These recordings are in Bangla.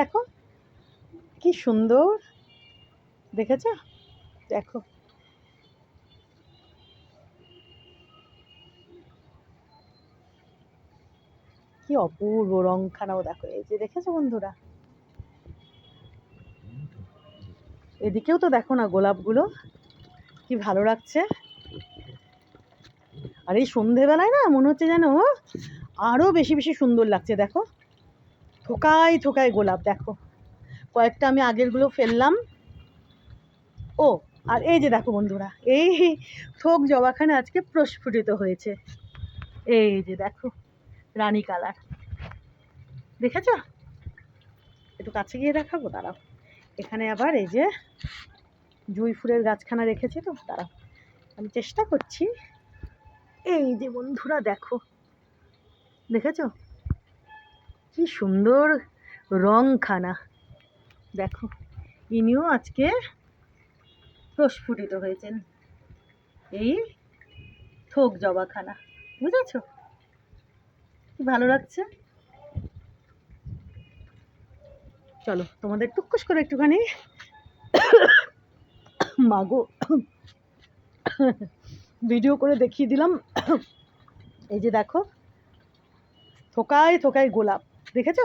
দেখো কি সুন্দর, দেখেছো? দেখো কি অপূর্ব রংখানাও দেখো, এই যে দেখেছো বন্ধুরা? এদিকেও তো দেখো না গোলাপগুলো কি ভালো লাগছে। আর এই সন্ধেবেলায় না মনে হচ্ছে যেন আরো বেশি বেশি সুন্দর লাগছে। দেখো থোকায় থোকায় গোলাপ, দেখো কয়েকটা আমি আগেরগুলো ফেললাম। ও আর এই যে দেখো বন্ধুরা, এই থোক জবাখানা আজকে প্রস্ফুটিত হয়েছে। এই যে দেখো রানী কালার, দেখেছো? একটু কাছে গিয়ে দেখাবো, দাঁড়াও। এখানে আবার এই যে জুঁই ফুলের গাছখানা রেখেছি, তো দাঁড়াও আমি চেষ্টা করছি। এই যে বন্ধুরা দেখো, দেখেছো কি সুন্দর রংখানা, দেখো ইনিও আজকে প্রস্ফুটিত হয়েছেন এই থোক জবাখানা, বুঝেছো কি ভালো লাগছে? চলো তোমাদের টুকুস করে একটুখানি মাগো ভিডিও করে দেখিয়ে দিলাম। এই যে দেখো থোকায় থোকায় গোলাপ, দেখেছো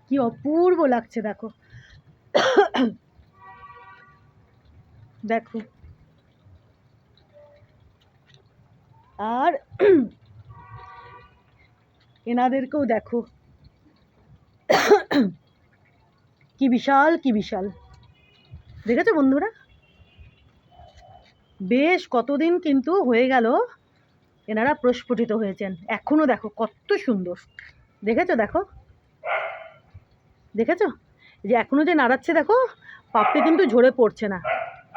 কি অপূর্ব লাগছে? দেখো দেখো আর এনাদেরকেও দেখো কি বিশাল কি বিশাল, দেখেছো বন্ধুরা? বেশ কতদিন কিন্তু হয়ে গেল এনারা প্রস্ফুটিত হয়েছেন, এখনো দেখো কত সুন্দর, দেখেছো? দেখো দেখেছো যে এখনো যে নাড়াচ্ছে, দেখো পাপড়ি কিন্তু ঝরে পড়ছে না,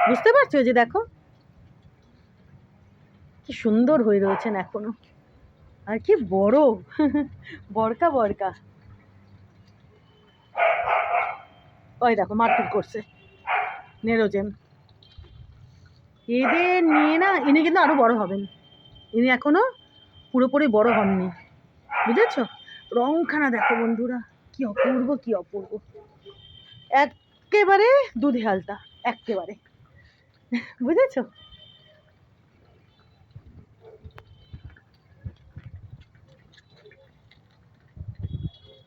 বুঝতে পারছো? যে দেখো কি সুন্দর হয়ে রয়েছেন এখনো, আর কি বড় বরকা বরকা। ওই দেখো মারপিট করছে নেরোজেন, এদের নিয়ে না ইনি কিন্তু আরো বড় হবেন, ইনি এখনো পুরোপুরি বড় হননি, বুঝেছো? রংখানা দেখো বন্ধুরা কি অপূর্ব কি অপূর্ব, একেবারে দুধে হালতা, একেবারে, বুঝেছো?